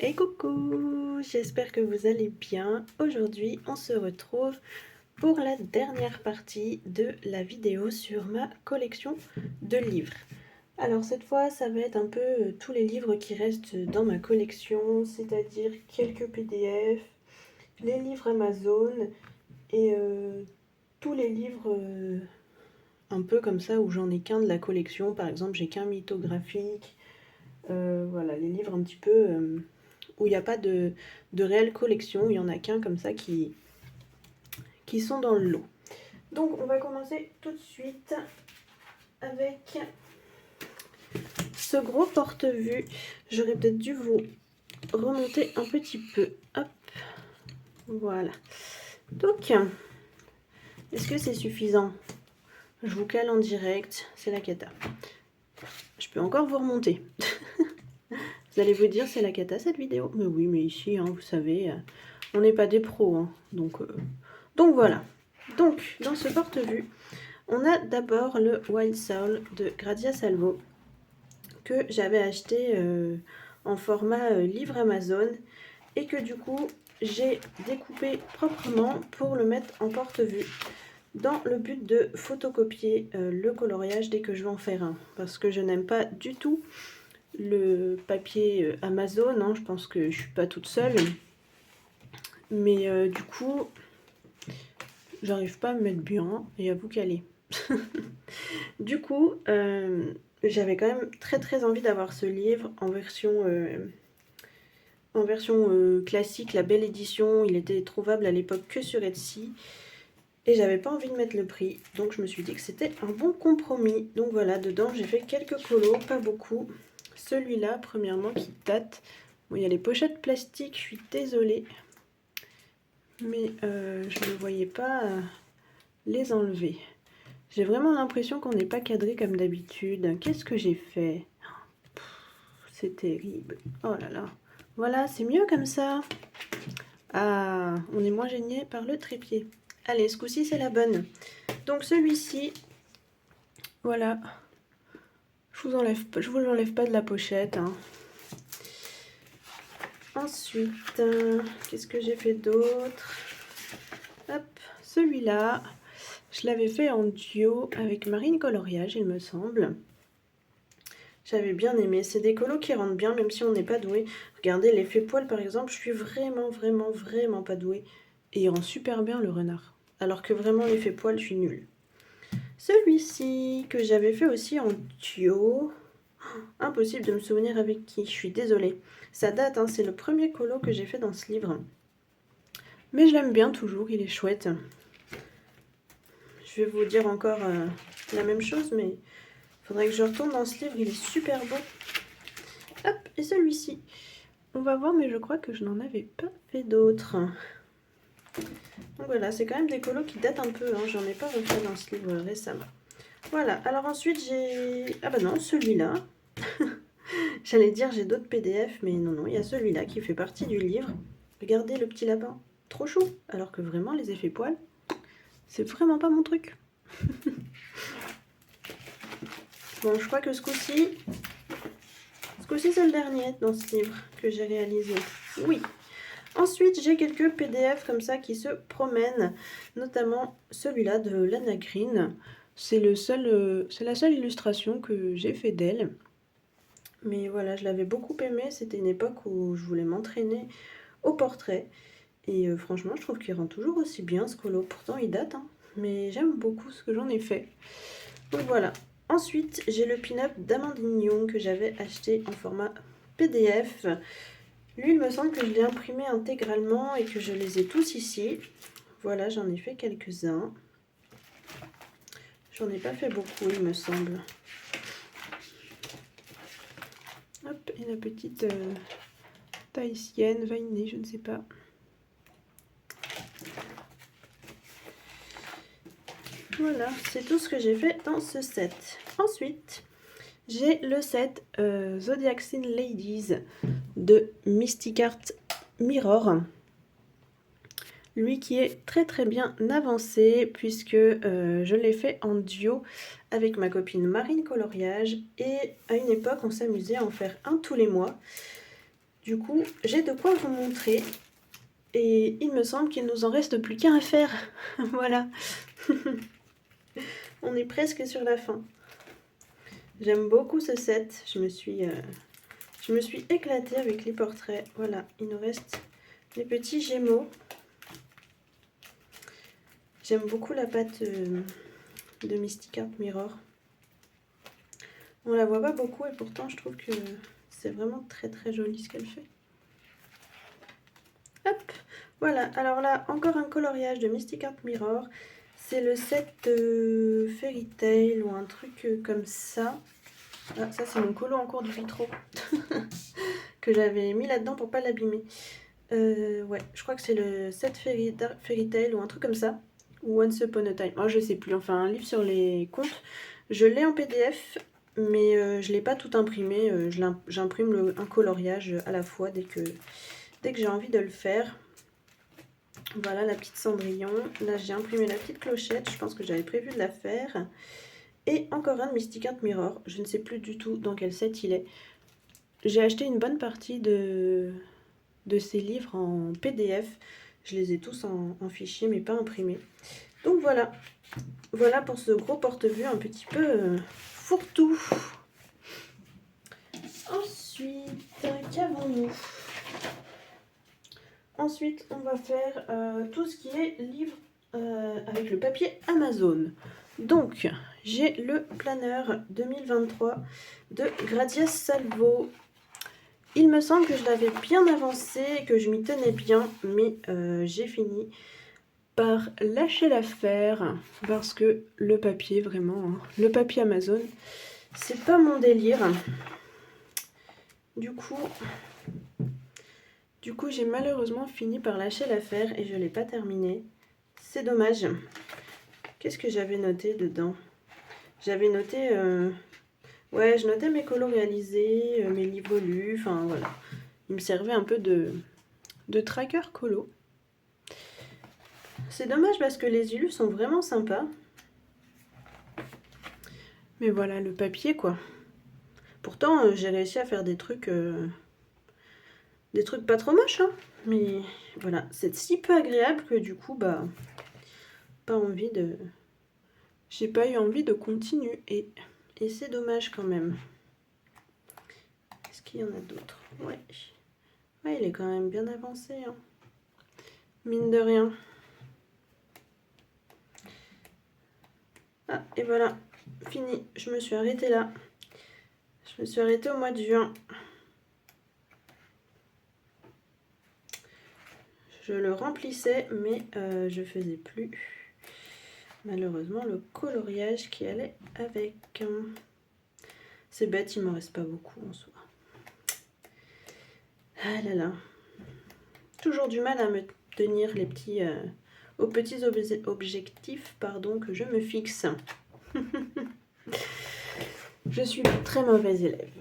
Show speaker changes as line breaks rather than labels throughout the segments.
Et coucou, j'espère que vous allez bien. Aujourd'hui, on se retrouve pour la dernière partie de la vidéo sur ma collection de livres. Alors cette fois, ça va être un peu tous les livres qui restent dans ma collection, c'est-à-dire quelques PDF, les livres Amazon et tous les livres un peu comme ça où j'en ai qu'un de la collection. Par exemple, j'ai qu'un mythographique. Voilà, les livres un petit peu où il n'y a pas de réelle collection, il n'y en a qu'un comme ça qui sont dans le lot. Donc on va commencer tout de suite avec ce gros porte-vue. J'aurais peut-être dû vous remonter un petit peu. Hop, voilà. Donc, est-ce que c'est suffisant? Je vous cale en direct, c'est la cata. Je peux encore vous remonter. Vous allez vous dire, c'est la cata cette vidéo. Mais oui, mais ici, hein, vous savez, on n'est pas des pros. Hein, donc voilà. Donc, dans ce porte-vue, on a d'abord le Wild Soul de Grazia Salvo que j'avais acheté en format livre Amazon et que du coup, j'ai découpé proprement pour le mettre en porte-vue dans le but de photocopier le coloriage dès que je vais en faire un. Parce que je n'aime pas du tout le papier Amazon, hein, je pense que je suis pas toute seule. Mais du coup, j'arrive pas à me mettre bien et à vous caler. Du coup, j'avais quand même très envie d'avoir ce livre en version classique, la belle édition. Il était trouvable à l'époque que sur Etsy. Et j'avais pas envie de mettre le prix. Donc je me suis dit que c'était un bon compromis. Donc voilà, dedans j'ai fait quelques colos, pas beaucoup. Celui-là, premièrement, qui date. Bon, il y a les pochettes plastiques, je suis désolée. Mais je ne voyais pas les enlever. J'ai vraiment l'impression qu'on n'est pas cadré comme d'habitude. Qu'est-ce que j'ai fait? C'est terrible. Oh là là. Voilà, c'est mieux comme ça. Ah, on est moins gêné par le trépied. Allez, ce coup-ci, c'est la bonne. Donc celui-ci, voilà. Je vous l'enlève pas de la pochette. Hein. Ensuite, qu'est-ce que j'ai fait d'autre? Hop, celui-là, je l'avais fait en duo avec Marine Coloriage, il me semble. J'avais bien aimé. C'est des colos qui rentrent bien, même si on n'est pas doué. Regardez, l'effet poil, par exemple, je suis vraiment pas douée. Et il rend super bien le renard. Alors que vraiment, l'effet poil, je suis nulle. Celui-ci, que j'avais fait aussi en duo. Impossible de me souvenir avec qui, je suis désolée. Ça date, hein, c'est le premier colo que j'ai fait dans ce livre. Mais je l'aime bien toujours, il est chouette. Je vais vous dire encore la même chose, mais il faudrait que je retourne dans ce livre, il est super beau. Hop, et celui-ci. On va voir, mais je crois que je n'en avais pas fait d'autres. Donc voilà, c'est quand même des colos qui datent un peu, hein. J'en ai pas refait dans ce livre récemment. Voilà, alors ensuite j'ai... Ah bah non, celui-là. J'allais dire j'ai d'autres PDF, mais non, il y a celui-là qui fait partie du livre. Regardez le petit lapin, trop chou. Alors que vraiment, les effets poils, c'est vraiment pas mon truc. Bon, je crois que ce coup-ci, c'est le dernier dans ce livre que j'ai réalisé. Oui. Ensuite, j'ai quelques PDF comme ça qui se promènent, notamment celui-là de Lana Green. C'est la seule illustration que j'ai fait d'elle. Mais voilà, je l'avais beaucoup aimé. C'était une époque où je voulais m'entraîner au portrait. Et franchement, je trouve qu'il rend toujours aussi bien ce colo. Pourtant, il date, hein, mais j'aime beaucoup ce que j'en ai fait. Donc voilà. Ensuite, j'ai le pin-up d'Amandine Young que j'avais acheté en format PDF. Lui, il me semble que je l'ai imprimé intégralement et que je les ai tous ici. Voilà, j'en ai fait quelques-uns. J'en ai pas fait beaucoup, il me semble. Hop, et la petite tahitienne, vainée, je ne sais pas. Voilà, c'est tout ce que j'ai fait dans ce set. Ensuite, j'ai le set Zodiac Sign Ladies de Mystic Art Mirror. Lui qui est très bien avancé puisque je l'ai fait en duo avec ma copine Marine Coloriage. Et à une époque, on s'amusait à en faire un tous les mois. Du coup, j'ai de quoi vous montrer. Et il me semble qu'il nous en reste plus qu'un à faire. Voilà. On est presque sur la fin. J'aime beaucoup ce set. Je me suis éclatée avec les portraits. Voilà, il nous reste les petits Gémeaux. J'aime beaucoup la pâte de Mystic Art Mirror. On la voit pas beaucoup et pourtant je trouve que c'est vraiment très très joli ce qu'elle fait. Hop, voilà. Alors là, encore un coloriage de Mystic Art Mirror. C'est le set Fairy Tail ou un truc comme ça. Ah, ça c'est mon colo en cours du vitro que j'avais mis là-dedans pour pas l'abîmer. Ouais, je crois que c'est le set Fairy Tail ou un truc comme ça. Ou Once Upon a Time. Oh, je sais plus, enfin un livre sur les contes. Je l'ai en PDF, mais je l'ai pas tout imprimé. J'imprime un coloriage à la fois dès que j'ai envie de le faire. Voilà la petite Cendrillon. Là j'ai imprimé la petite clochette, je pense que j'avais prévu de la faire. Et encore un de Mystic Art Mirror, je ne sais plus du tout dans quel set il est. J'ai acheté une bonne partie de ces livres en PDF. Je les ai tous en fichier mais pas imprimés. Donc voilà. Voilà pour ce gros porte-vue un petit peu fourre-tout. Ensuite, qu'avons-nous? Ensuite, on va faire tout ce qui est livre avec le papier Amazon. Donc, j'ai le planeur 2023 de Grazia Salvo. Il me semble que je l'avais bien avancé et que je m'y tenais bien, mais j'ai fini par lâcher l'affaire parce que le papier, vraiment, hein, le papier Amazon, c'est pas mon délire. Du coup, j'ai malheureusement fini par lâcher l'affaire et je l'ai pas terminé. C'est dommage. Qu'est-ce que j'avais noté dedans? J'avais noté... ouais, je notais mes colos réalisés, mes livres lus, enfin voilà. Il me servait un peu de tracker colo. C'est dommage parce que les illus sont vraiment sympas. Mais voilà, le papier quoi. Pourtant, j'ai réussi à faire des trucs pas trop moches, hein. Mais voilà, c'est si peu agréable que du coup, bah, pas envie de... J'ai pas eu envie de continuer. Et c'est dommage quand même. Est-ce qu'il y en a d'autres? Ouais. Ouais, il est quand même bien avancé, hein. Mine de rien. Ah, et voilà. Fini. Je me suis arrêtée là. Je me suis arrêtée au mois de juin. Je le remplissais, mais je faisais plus, malheureusement, le coloriage qui allait avec. C'est bête, il m'en reste pas beaucoup en soi. Ah là là. Toujours du mal à me tenir les petits, aux petits objectifs pardon, que je me fixe. Je suis une très mauvaise élève.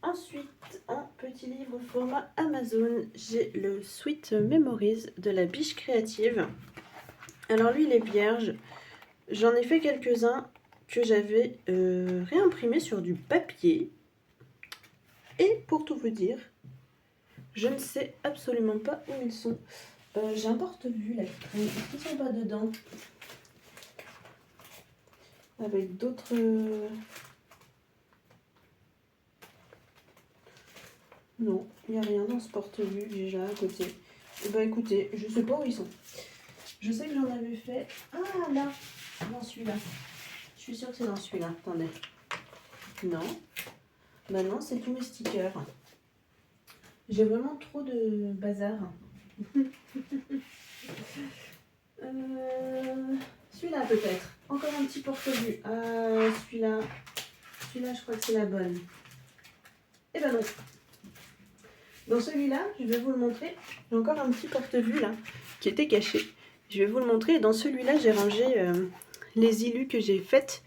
Ensuite, en petit livre format Amazon, j'ai le Sweet Memories de la Biche Créative. Alors lui, il est vierge. J'en ai fait quelques-uns que j'avais réimprimés sur du papier. Et pour tout vous dire, je ne sais absolument pas où ils sont. J'ai un porte-vue là qui sont pas dedans. Avec d'autres... Non, il n'y a rien dans ce porte-vue déjà à côté. Et bah écoutez, je sais pas où ils sont. Je sais que j'en avais fait... Ah là, dans celui-là. Je suis sûre que c'est dans celui-là. Attendez. Non. Bah non, c'est tous mes stickers. J'ai vraiment trop de bazar. Celui-là peut-être. Encore un petit porte-vue. Celui-là. Celui-là, je crois que c'est la bonne. Eh ben non. Dans celui-là, je vais vous le montrer. J'ai encore un petit porte-vue là, qui était caché. Je vais vous le montrer. Et dans celui-là, j'ai rangé les illus que j'ai faites,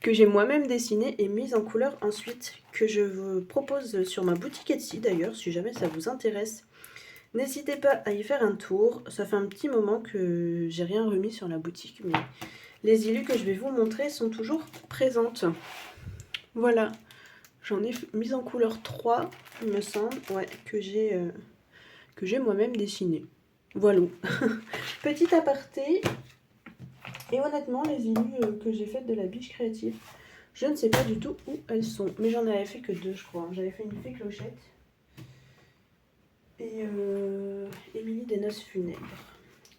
que j'ai moi-même dessinées et mises en couleur ensuite, que je vous propose sur ma boutique Etsy d'ailleurs, si jamais ça vous intéresse. N'hésitez pas à y faire un tour. Ça fait un petit moment que j'ai rien remis sur la boutique, mais les illus que je vais vous montrer sont toujours présentes. Voilà. J'en ai mis en couleur 3, il me semble, ouais, que j'ai moi-même dessiné. Voilà. Petit aparté. Et honnêtement, les illus que j'ai faites de la biche créative, je ne sais pas du tout où elles sont. Mais j'en avais fait que 2, je crois. J'avais fait une fée clochette et Émilie des noces funèbres.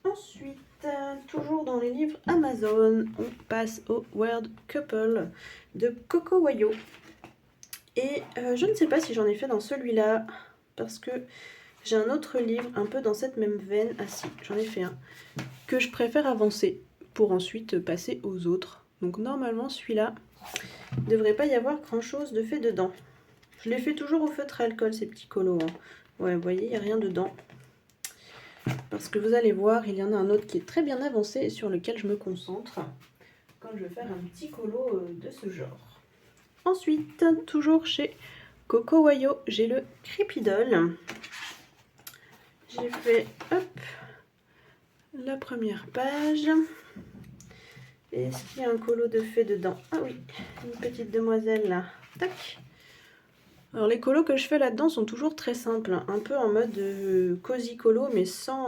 Ensuite, toujours dans les livres Amazon, on passe au Word Couple de Coco Wayo. Et je ne sais pas si j'en ai fait dans celui-là, parce que j'ai un autre livre un peu dans cette même veine. Ah si, j'en ai fait un, que je préfère avancer pour ensuite passer aux autres. Donc normalement, celui-là, il ne devrait pas y avoir grand-chose de fait dedans. Je les fais toujours au feutre à alcool, ces petits colos. Hein. Ouais, vous voyez, il n'y a rien dedans. Parce que vous allez voir, il y en a un autre qui est très bien avancé et sur lequel je me concentre quand je vais faire un petit colo de ce genre. Ensuite, toujours chez Coco Wayo, j'ai le Crépidole. J'ai fait, hop, la première page. Et est-ce qu'il y a un colo de fée dedans? Ah oui, une petite demoiselle là. Tac. Alors les colos que je fais là-dedans sont toujours très simples, hein. Un peu en mode cosy colo, mais sans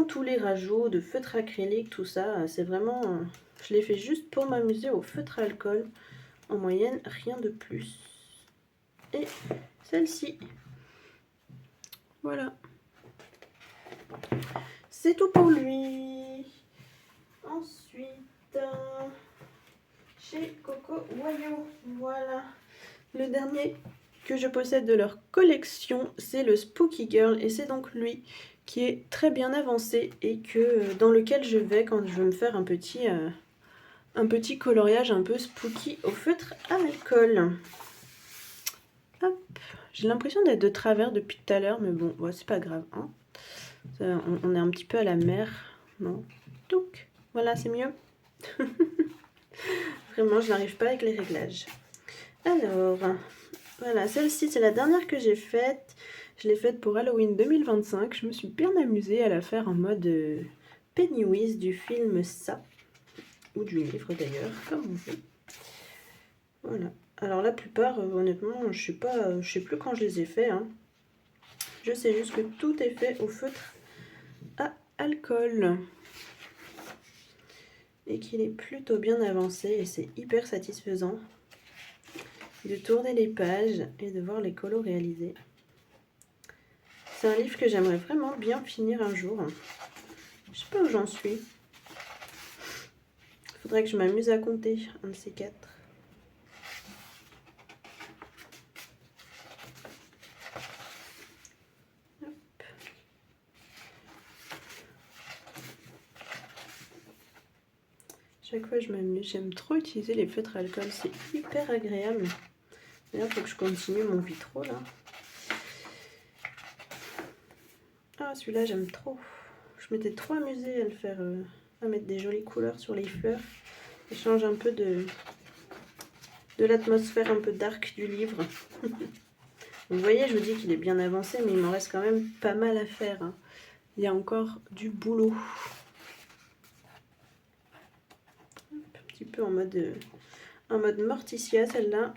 tous les rajouts de feutre acrylique, tout ça. C'est vraiment... je les fais juste pour m'amuser au feutre à alcool. En moyenne, rien de plus. Et celle-ci. Voilà. C'est tout pour lui. Ensuite, chez Coco Wayo, voilà. Le dernier que je possède de leur collection, c'est le Spooky Girl. Et c'est donc lui qui est très bien avancé et dans lequel je vais quand je veux me faire un petit coloriage un peu spooky au feutre à alcool. Hop. J'ai l'impression d'être de travers depuis tout à l'heure, mais bon, ouais, c'est pas grave. Hein. On est un petit peu à la mer. Non. Donc, voilà, c'est mieux. Vraiment, je n'arrive pas avec les réglages. Alors, voilà, celle-ci, c'est la dernière que j'ai faite. Je l'ai faite pour Halloween 2025. Je me suis bien amusée à la faire en mode Pennywise du film Ça. Ou du livre d'ailleurs, comme on veut. Voilà. Alors la plupart, honnêtement, je sais plus quand je les ai faits. Hein. Je sais juste que tout est fait au feutre à alcool. Et qu'il est plutôt bien avancé et c'est hyper satisfaisant de tourner les pages et de voir les colos réalisés. C'est un livre que j'aimerais vraiment bien finir un jour. Je sais pas où j'en suis. Il faudrait que je m'amuse à compter un de ces 4. Chaque fois je m'amuse, j'aime trop utiliser les feutres à alcool, c'est hyper agréable. D'ailleurs, il faut que je continue mon vitro là. Ah, celui-là j'aime trop. Je m'étais trop amusée à le faire, à mettre des jolies couleurs sur les fleurs. Ça change un peu de l'atmosphère un peu dark du livre. Vous voyez, je vous dis qu'il est bien avancé, mais il m'en reste quand même pas mal à faire. Hein. Il y a encore du boulot. Un petit peu en mode Morticia, celle-là.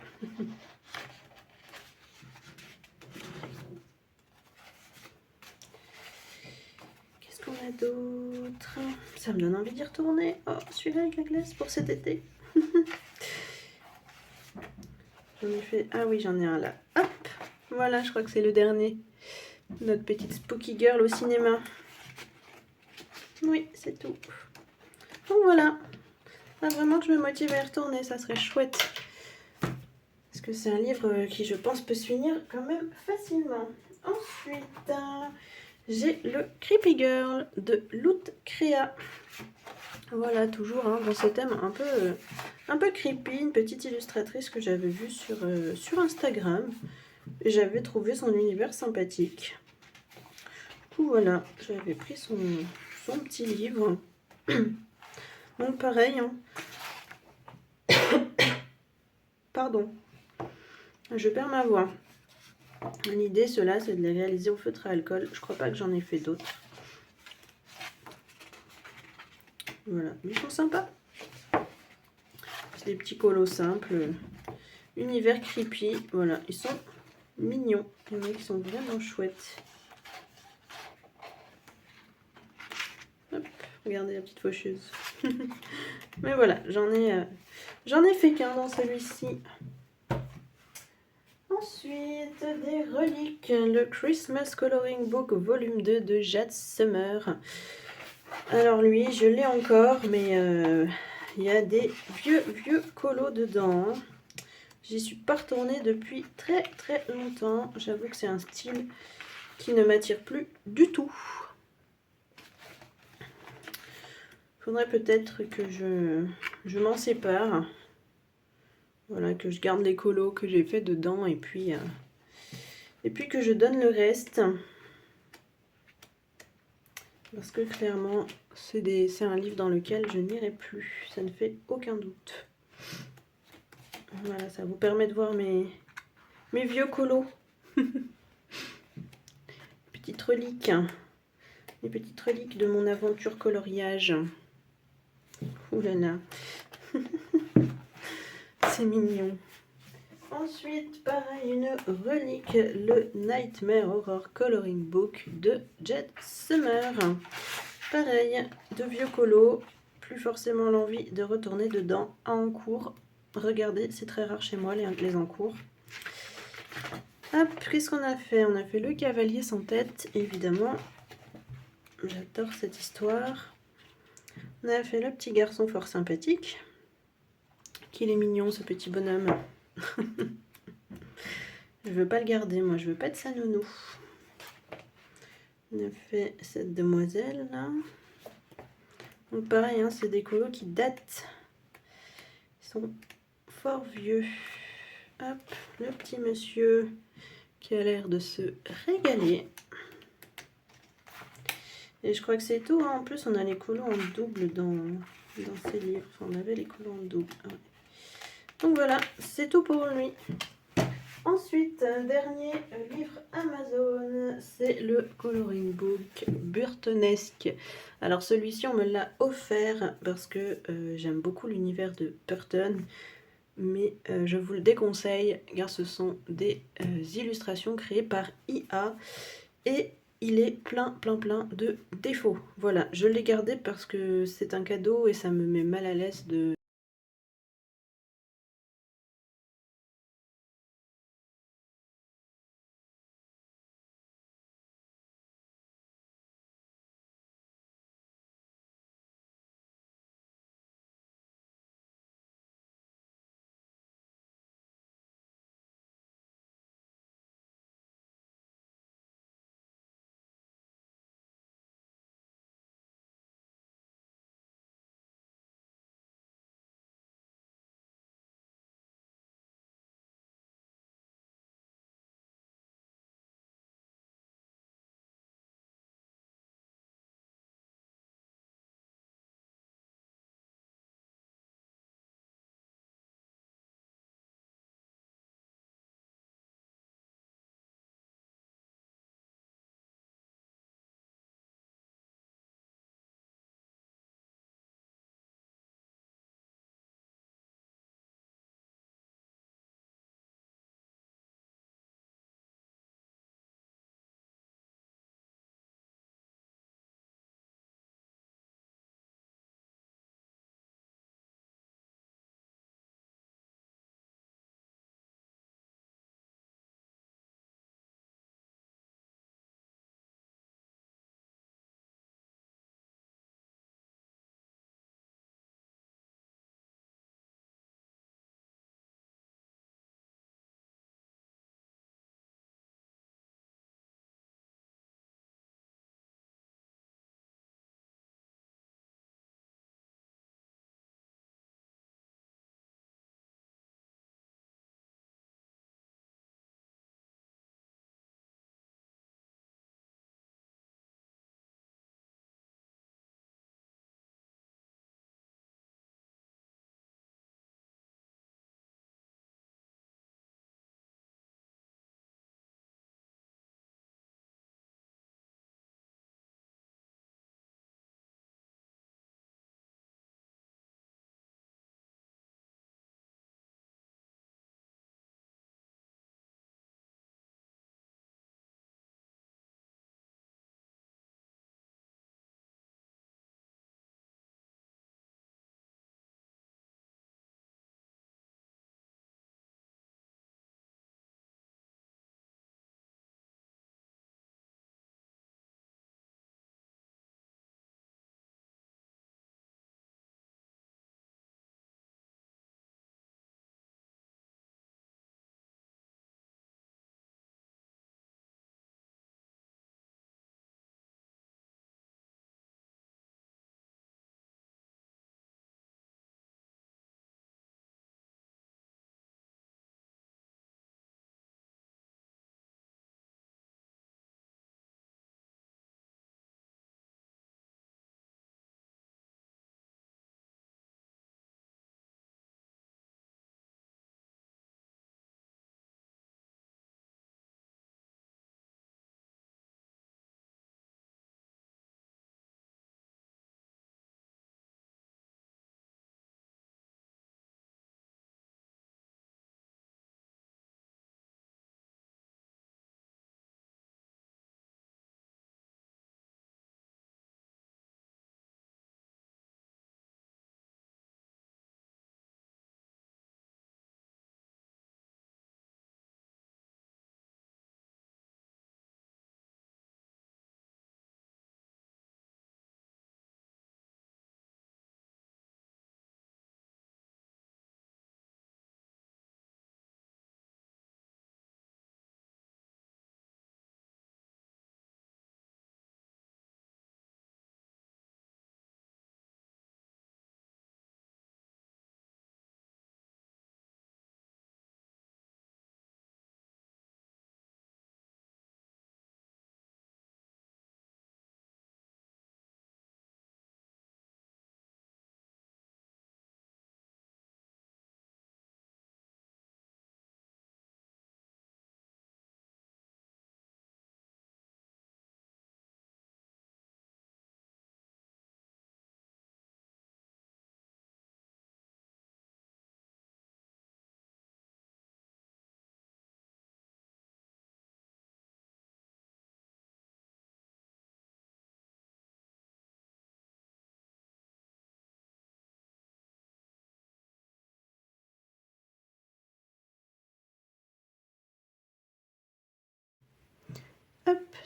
Qu'est-ce qu'on a d'autre? Ça me donne envie d'y retourner. Oh, celui-là avec la glace pour cet été. J'en ai fait... Ah oui, j'en ai un là. Hop, voilà, je crois que c'est le dernier. Notre petite Spooky Girl au cinéma. Oui, c'est tout. Donc voilà. Là, vraiment que je me motive à y retourner, ça serait chouette. Parce que c'est un livre qui, je pense, peut se finir quand même facilement. Ensuite, j'ai le Creepy Girl de Loot Créa. Voilà, toujours hein, dans ce thème un peu creepy, une petite illustratrice que j'avais vue sur Instagram. Et j'avais trouvé son univers sympathique. Du coup, voilà, j'avais pris son petit livre. Donc pareil, hein. Pardon, je perds ma voix. L'idée, cela, c'est de les réaliser au feutre à alcool. Je crois pas que j'en ai fait d'autres. Voilà, ils sont sympas. C'est des petits colos simples. Univers creepy. Voilà, ils sont mignons. Les mecs sont vraiment chouettes. Hop, regardez la petite faucheuse. Mais voilà, j'en ai fait qu'un dans celui-ci. Ensuite, des reliques. Le Christmas Coloring Book volume 2 de Jade Summer. Alors lui, je l'ai encore, mais il y a des vieux colos dedans. J'y suis pas retournée depuis très longtemps. J'avoue que c'est un style qui ne m'attire plus du tout. Faudrait peut-être que je m'en sépare. Voilà, que je garde les colos que j'ai fait dedans et puis que je donne le reste. Parce que clairement, c'est un livre dans lequel je n'irai plus. Ça ne fait aucun doute. Voilà, ça vous permet de voir mes vieux colos. Petites reliques. Les petites reliques de mon aventure coloriage. Ouh là là. C'est mignon. Ensuite, pareil, une relique, le Nightmare Horror Coloring Book de Jade Summer. Pareil, de vieux colos, plus forcément l'envie de retourner dedans en cours. Regardez, c'est très rare chez moi les encours. Hop, qu'est-ce qu'on a fait? On a fait le cavalier sans tête, évidemment. J'adore cette histoire. On a fait le petit garçon fort sympathique. Qu'il est mignon, ce petit bonhomme. Je veux pas le garder, moi, je veux pas de sa nounou. On a fait cette demoiselle là. Donc pareil, hein, c'est des colos qui datent. Ils sont fort vieux. Hop, le petit monsieur qui a l'air de se régaler. Et je crois que c'est tout, hein. En plus, on a les colos en double dans ces livres. Enfin, on avait les colos en double. Ouais. Donc voilà, c'est tout pour lui. Ensuite, dernier livre Amazon, c'est le Coloring Book Burtonesque. Alors celui-ci, on me l'a offert parce que j'aime beaucoup l'univers de Burton, mais je vous le déconseille car ce sont des illustrations créées par IA et il est plein de défauts. Voilà, je l'ai gardé parce que c'est un cadeau et ça me met mal à l'aise de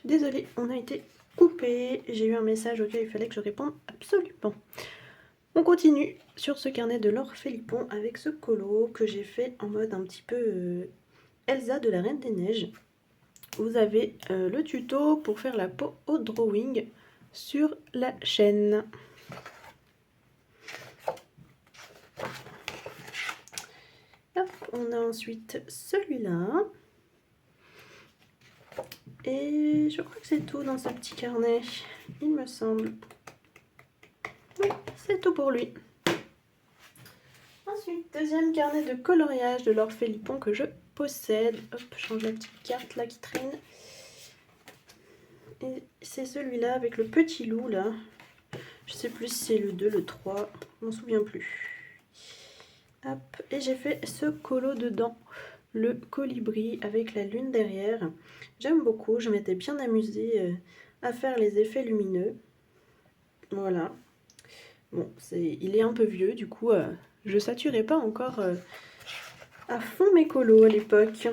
Désolée, on a été coupé. J'ai eu un message auquel il fallait que je réponde absolument. On continue sur ce carnet de Laure Philippon avec ce colo que j'ai fait en mode un petit peu Elsa de la Reine des Neiges. Vous avez le tuto pour faire la peau au drawing sur la chaîne. Hop, on a ensuite celui-là. Et je crois que c'est tout dans ce petit carnet, il me semble. Oui, c'est tout pour lui. Ensuite, deuxième carnet de coloriage de Laure Philippon que je possède. Hop, je change la petite carte là qui traîne. Et c'est celui-là avec le petit loup là. Je sais plus si c'est le 2, le 3, je m'en souviens plus. Hop, et j'ai fait ce colo dedans, le colibri avec la lune derrière. J'aime beaucoup, je m'étais bien amusée à faire les effets lumineux. Voilà. Bon, il est un peu vieux, du coup, je saturais pas encore à fond mes colos à l'époque.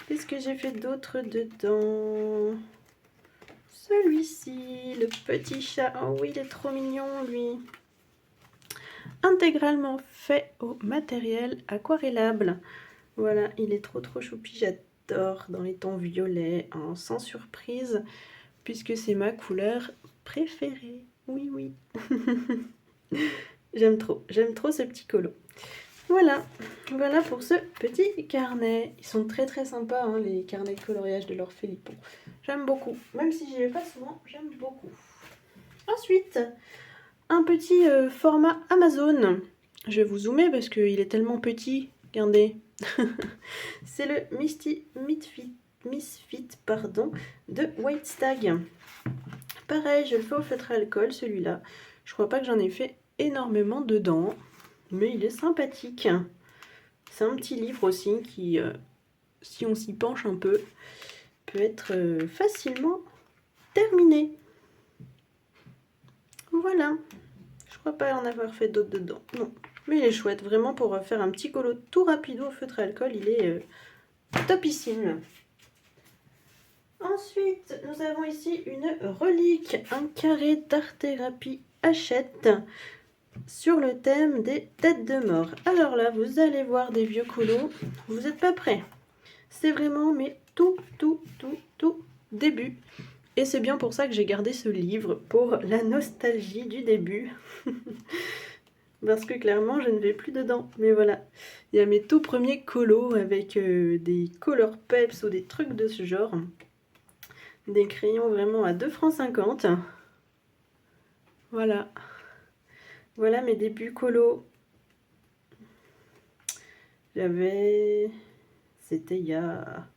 Qu'est-ce que j'ai fait d'autre dedans? Celui-ci, le petit chat. Oh oui, il est trop mignon, lui. Intégralement fait au matériel aquarellable. Voilà, il est trop choupi, j'adore dans les tons violets, hein, sans surprise, puisque c'est ma couleur préférée. Oui, oui. j'aime trop ce petit colo. Voilà, voilà pour ce petit carnet. Ils sont très sympas, hein, les carnets de coloriage de Laure Philippon. J'aime beaucoup, même si j'y vais pas souvent, j'aime beaucoup. Ensuite, un petit format Amazon. Je vais vous zoomer parce qu'il est tellement petit. Regardez. C'est le Misfit de White Stag. Pareil, je le fais au feutre à alcool, celui-là. Je crois pas que j'en ai fait énormément dedans, mais il est sympathique. C'est un petit livre aussi qui, si on s'y penche un peu, peut être facilement terminé. Voilà. Je crois pas en avoir fait d'autres dedans. Non. Mais il est chouette. Vraiment, pour faire un petit colo tout rapido au feutre à alcool, il est topissime. Ensuite, nous avons ici une relique, un carré d'art-thérapie Hachette sur le thème des têtes de mort. Alors là, vous allez voir des vieux colos. Vous n'êtes pas prêts. C'est vraiment mais tout début. Et c'est bien pour ça que j'ai gardé ce livre, pour la nostalgie du début. Parce que clairement, je ne vais plus dedans. Mais voilà, il y a mes tout premiers colos avec des Color Peps ou des trucs de ce genre. Des crayons vraiment à 2,50 €. Voilà. Voilà mes débuts colos. C'était il y a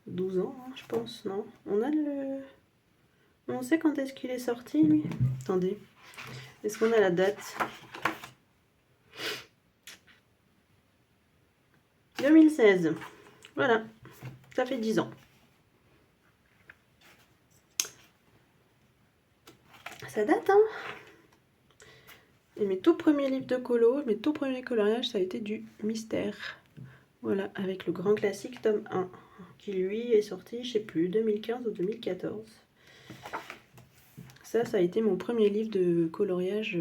12 ans, hein, je pense, non? On sait quand est-ce qu'il est sorti, lui? Attendez. Est-ce qu'on a la date? 2016. Voilà. Ça fait 10 ans. Ça date, hein? Et mes tout premiers livres de colo, mes tout premiers coloriages, ça a été du mystère. Voilà, avec le grand classique tome 1, qui lui est sorti, je sais plus, 2015 ou 2014. Ça a été mon premier livre de coloriage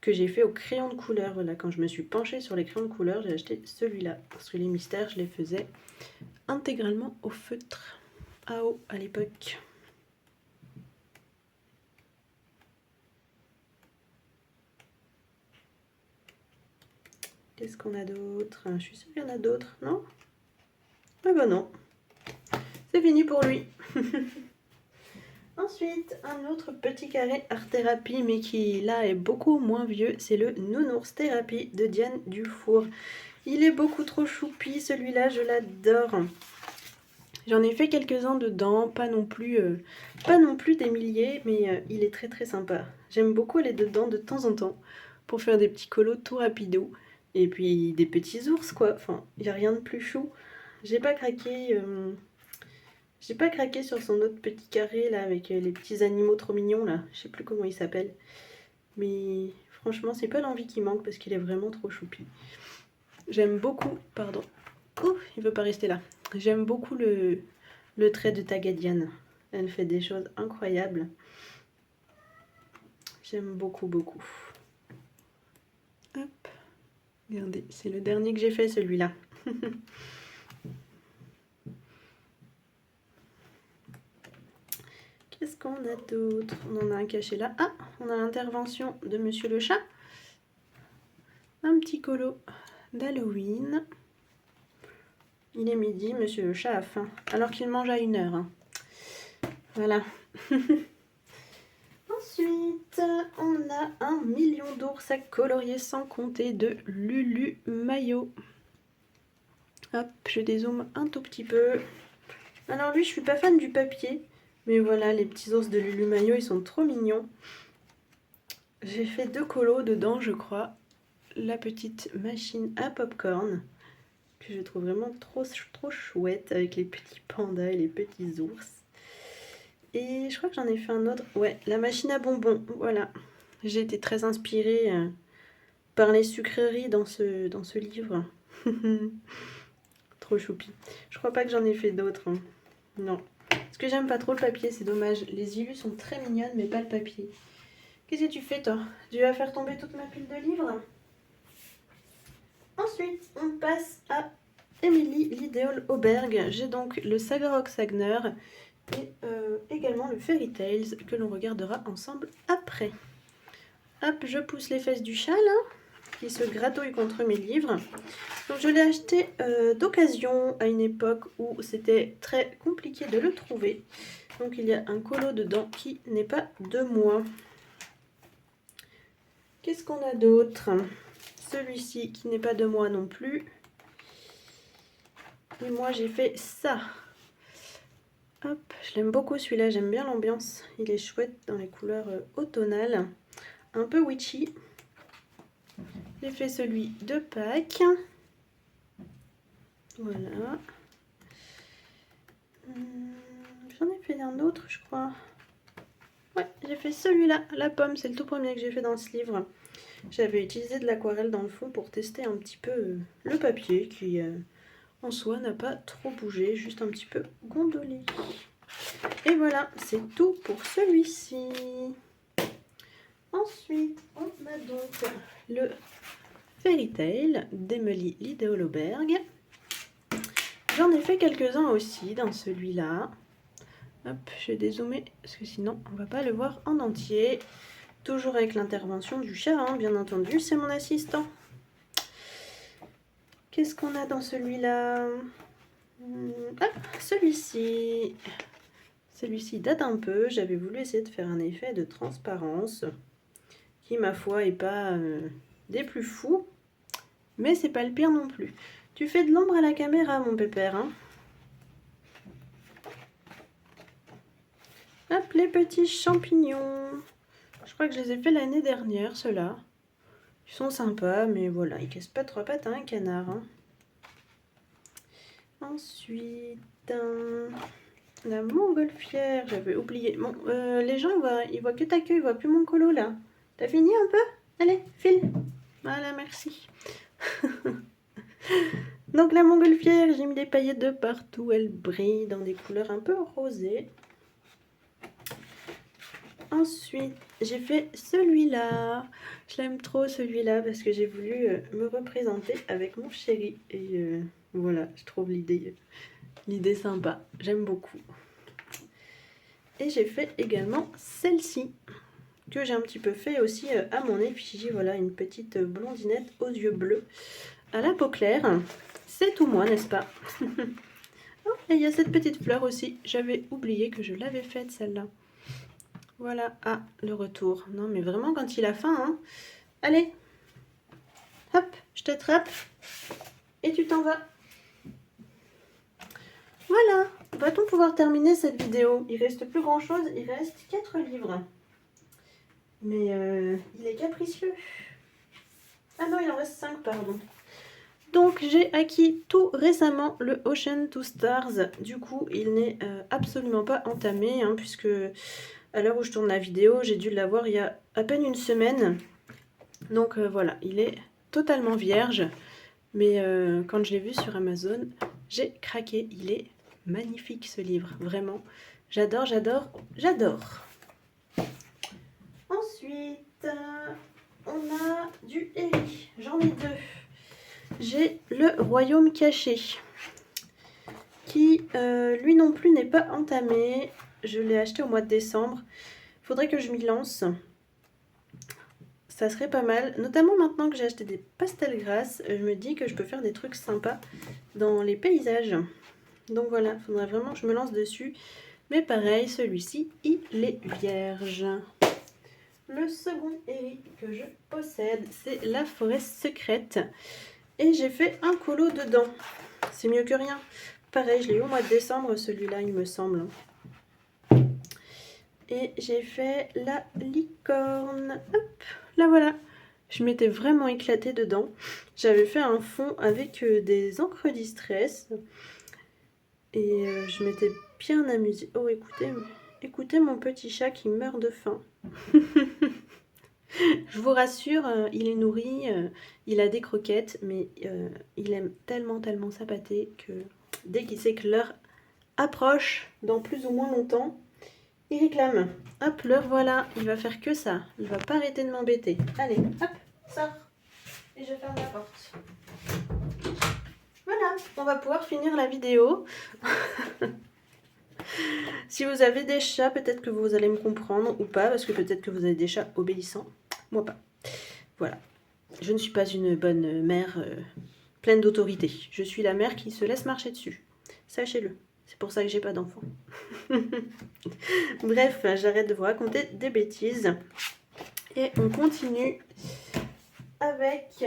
que j'ai fait au crayon de couleur. Voilà, quand je me suis penchée sur les crayons de couleur, j'ai acheté celui-là. Parce que les mystères, je les faisais intégralement au feutre à eau à l'époque. Qu'est-ce qu'on a d'autre? Je suis sûre qu'il y en a d'autres, non? Eh ben non. C'est fini pour lui. Ensuite, un autre petit carré art thérapie, mais qui là est beaucoup moins vieux, c'est le Nounours Thérapie de Diane Dufour. Il est beaucoup trop choupi, celui-là, je l'adore. J'en ai fait quelques-uns dedans, pas non plus des milliers, mais il est très sympa. J'aime beaucoup aller dedans de temps en temps pour faire des petits colos tout rapido. Et puis des petits ours, quoi. Enfin, il n'y a rien de plus chou. J'ai pas craqué sur son autre petit carré là avec les petits animaux trop mignons là. Je sais plus comment il s'appelle. Mais franchement, c'est pas l'envie qui manque parce qu'il est vraiment trop choupi. J'aime beaucoup, pardon. Oh, il veut pas rester là. J'aime beaucoup le le trait de Tagadian. Elle fait des choses incroyables. J'aime beaucoup, beaucoup. Hop. Regardez, c'est le dernier que j'ai fait, celui-là. Qu'est-ce qu'on a d'autre? On en a un caché là. Ah, on a l'intervention de Monsieur le Chat. Un petit colo d'Halloween. Il est midi, Monsieur le Chat a faim. Alors qu'il mange à 1h. Hein. Voilà. Ensuite, on a 1 million d'ours à colorier sans compter de Lulu Maillot. Hop, je dézoome un tout petit peu. Alors lui, je suis pas fan du papier. Mais voilà, les petits ours de Lulu Maillot, ils sont trop mignons. J'ai fait 2 colos dedans, je crois. La petite machine à popcorn, que je trouve vraiment trop chouette, avec les petits pandas et les petits ours. Et je crois que j'en ai fait un autre. Ouais, la machine à bonbons, voilà. J'ai été très inspirée par les sucreries dans ce livre. Trop choupi. Je crois pas que j'en ai fait d'autres. Hein. Non. Parce que j'aime pas trop le papier, c'est dommage. Les illus sont très mignonnes, mais pas le papier. Qu'est-ce que tu fais, toi? Tu vas faire tomber toute ma pile de livres? Ensuite, on passe à Emily l'Idéal Auberge. J'ai donc le Saga Rock Sagner et également le Fairy Tales que l'on regardera ensemble après. Hop, je pousse les fesses du chat là, qui se gratouille contre mes livres. Donc je l'ai acheté d'occasion à une époque où c'était très compliqué de le trouver. Donc il y a un colo dedans qui n'est pas de moi. Qu'est-ce qu'on a d'autre? Celui-ci qui n'est pas de moi non plus. Et moi j'ai fait ça. Hop, je l'aime beaucoup celui-là, j'aime bien l'ambiance. Il est chouette dans les couleurs automnales. Un peu witchy. J'ai fait celui de Pâques. Voilà. J'en ai fait un autre, je crois. Ouais, j'ai fait celui-là, la pomme. C'est le tout premier que j'ai fait dans ce livre. J'avais utilisé de l'aquarelle dans le fond pour tester un petit peu le papier qui, en soi, n'a pas trop bougé. Juste un petit peu gondolé. Et voilà, c'est tout pour celui-ci. Ensuite, on a donc le Fairy Tail d'Emily l'Idéal Auberge. J'en ai fait quelques-uns aussi dans celui-là. Hop, je vais dézoomer parce que sinon on va pas le voir en entier. Toujours avec l'intervention du chat, hein, bien entendu, c'est mon assistant. Qu'est-ce qu'on a dans celui-là? Ah, celui-ci. Celui-ci date un peu. J'avais voulu essayer de faire un effet de transparence qui, ma foi, est pas des plus fous. Mais c'est pas le pire non plus. Tu fais de l'ombre à la caméra, mon pépère. Hein. Hop, les petits champignons. Je crois que je les ai fait l'année dernière, ceux-là. Ils sont sympas, mais voilà, ils cassent pas 3 pattes à un canard. Hein. Ensuite, la montgolfière, j'avais oublié. Bon, les gens, ils voient que ta queue, ils voient plus mon colo, là. T'as fini un peu? Allez, file. Voilà, merci. Donc la montgolfière, j'ai mis des paillettes de partout, elle brille dans des couleurs un peu rosées. Ensuite, j'ai fait celui-là. Je l'aime trop celui-là parce que j'ai voulu me représenter avec mon chéri. Et voilà, je trouve l'idée sympa. J'aime beaucoup. Et j'ai fait également celle-ci que j'ai un petit peu fait aussi à mon effigie. Voilà, une petite blondinette aux yeux bleus à la peau claire. C'est tout moi, n'est-ce pas? Oh, et il y a cette petite fleur aussi. J'avais oublié que je l'avais faite, celle-là. Voilà, ah, le retour. Non, mais vraiment, quand il a faim, hein. Allez, hop, je t'attrape et tu t'en vas. Voilà, va-t-on pouvoir terminer cette vidéo? Il reste plus grand-chose, il reste 4 livres. Mais il est capricieux. Ah non, il en reste 5, pardon. Donc, j'ai acquis tout récemment le Ocean to Stars. Du coup, il n'est absolument pas entamé, hein, puisque à l'heure où je tourne la vidéo, j'ai dû l'avoir il y a à peine une semaine. Donc voilà, il est totalement vierge. Mais quand je l'ai vu sur Amazon, j'ai craqué. Il est magnifique ce livre, vraiment. J'adore, j'adore, j'adore. Ensuite, on a du Harry. J'en ai deux. J'ai Le Royaume caché, qui lui non plus n'est pas entamé. Je l'ai acheté au mois de décembre. Il faudrait que je m'y lance. Ça serait pas mal, notamment maintenant que j'ai acheté des pastels grasses, je me dis que je peux faire des trucs sympas dans les paysages. Donc voilà, il faudrait vraiment que je me lance dessus. Mais pareil, celui-ci, il est vierge. Le second Harry que je possède, c'est La Forêt Secrète. Et j'ai fait un colo dedans. C'est mieux que rien. Pareil, je l'ai eu au mois de décembre, celui-là, il me semble. Et j'ai fait la licorne. Hop, là voilà. Je m'étais vraiment éclatée dedans. J'avais fait un fond avec des encres distress. Et je m'étais bien amusée. Oh, écoutez mon petit chat qui meurt de faim. Je vous rassure, il est nourri, il a des croquettes, mais il aime tellement, tellement sa pâtée que dès qu'il sait que l'heure approche, dans plus ou moins longtemps, il réclame. Hop, l'heure, voilà, il va faire que ça. Il va pas arrêter de m'embêter. Allez, hop, sors. Et je ferme la porte. Voilà, on va pouvoir finir la vidéo. Si vous avez des chats, peut-être que vous allez me comprendre ou pas, parce que peut-être que vous avez des chats obéissants. Moi pas. Voilà. Je ne suis pas une bonne mère pleine d'autorité. Je suis la mère qui se laisse marcher dessus. Sachez-le. C'est pour ça que j'ai pas d'enfant. Bref, j'arrête de vous raconter des bêtises. Et on continue avec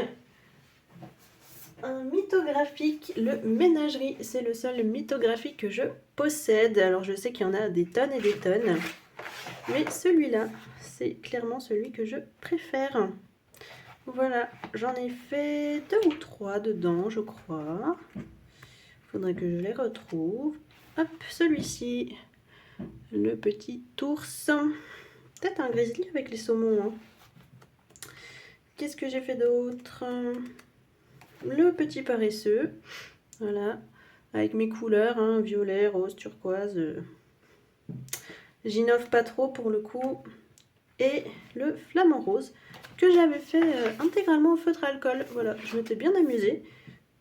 un mythographique, le Ménagerie. C'est le seul mythographique que je possède. Alors je sais qu'il y en a des tonnes et des tonnes. Mais celui-là, c'est clairement celui que je préfère. Voilà, j'en ai fait 2 ou 3 dedans, je crois. Faudrait que je les retrouve. Hop, celui-ci, le petit ours. Peut-être un grizzly avec les saumons. Hein. Qu'est-ce que j'ai fait d'autre? Le petit paresseux. Voilà, avec mes couleurs, hein, violet, rose, turquoise. J'innove pas trop pour le coup. Et le flamant rose que j'avais fait intégralement au feutre à alcool. Voilà, je m'étais bien amusée.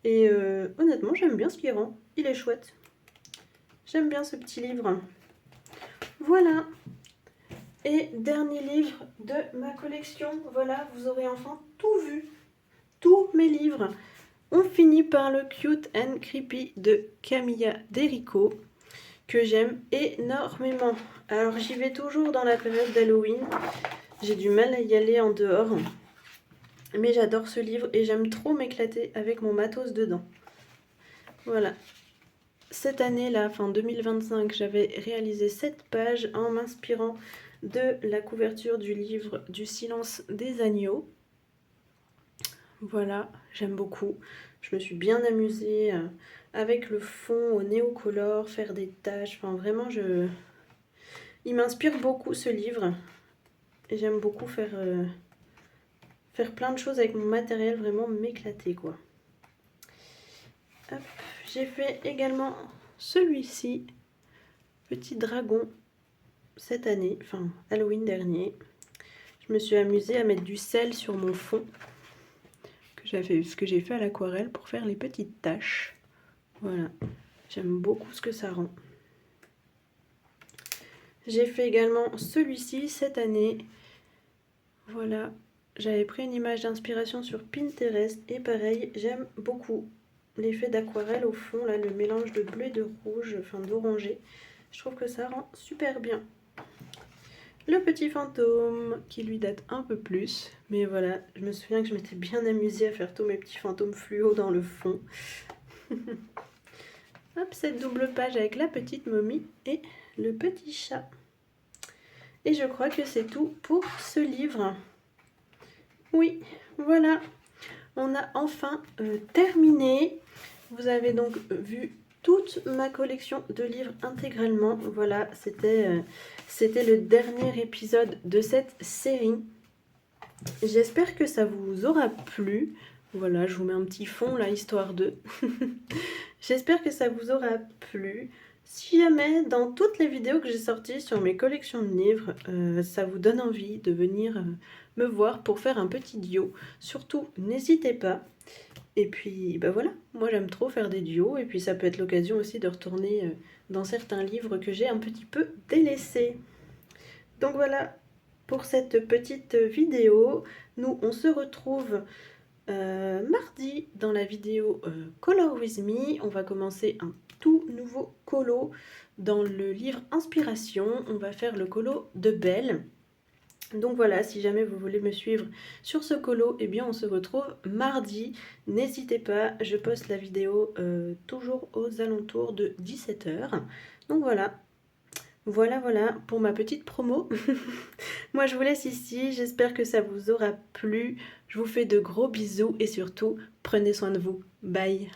Et honnêtement, j'aime bien ce qu'il rend. Il est chouette. J'aime bien ce petit livre. Voilà. Et dernier livre de ma collection. Voilà, vous aurez enfin tout vu. Tous mes livres. On finit par le Cute and Creepy de Camilla Derico, que j'aime énormément. Alors j'y vais toujours dans la période d'Halloween. J'ai du mal à y aller en dehors. Mais j'adore ce livre et j'aime trop m'éclater avec mon matos dedans. Voilà. Cette année-là, fin 2025, j'avais réalisé 7 pages en m'inspirant de la couverture du livre Du silence des agneaux. Voilà, j'aime beaucoup. Je me suis bien amusée avec le fond au néocolore, faire des taches. Enfin, vraiment, il m'inspire beaucoup ce livre. Et j'aime beaucoup faire plein de choses avec mon matériel, vraiment m'éclater, quoi. Hop. J'ai fait également celui-ci, Petit Dragon, cette année, enfin Halloween dernier. Je me suis amusée à mettre du sel sur mon fond, ce que j'ai fait à l'aquarelle pour faire les petites taches. Voilà, j'aime beaucoup ce que ça rend. J'ai fait également celui-ci cette année. Voilà, j'avais pris une image d'inspiration sur Pinterest et pareil, j'aime beaucoup l'effet d'aquarelle au fond, là, le mélange de bleu et de rouge, enfin d'orangé. Je trouve que ça rend super bien. Le petit fantôme, qui lui date un peu plus. Mais voilà, je me souviens que je m'étais bien amusée à faire tous mes petits fantômes fluo dans le fond. Hop, cette double page avec la petite momie et le petit chat. Et je crois que c'est tout pour ce livre. Oui, voilà. On a enfin terminé. Vous avez donc vu toute ma collection de livres intégralement. Voilà, c'était le dernier épisode de cette série. J'espère que ça vous aura plu. Voilà, je vous mets un petit fond là, histoire de... J'espère que ça vous aura plu. Si jamais dans toutes les vidéos que j'ai sorties sur mes collections de livres, ça vous donne envie de venir me voir pour faire un petit duo, surtout n'hésitez pas. Et puis bah voilà, moi j'aime trop faire des duos et puis ça peut être l'occasion aussi de retourner dans certains livres que j'ai un petit peu délaissés. Donc voilà pour cette petite vidéo. Nous on se retrouve mardi dans la vidéo Color With Me. On va commencer un tout nouveau colo dans le livre Inspiration. On va faire le colo de Belle. Donc voilà, si jamais vous voulez me suivre sur ce colo, eh bien on se retrouve mardi. N'hésitez pas, je poste la vidéo toujours aux alentours de 17 h. Donc voilà, voilà pour ma petite promo. Moi je vous laisse ici, j'espère que ça vous aura plu. Je vous fais de gros bisous et surtout, prenez soin de vous. Bye.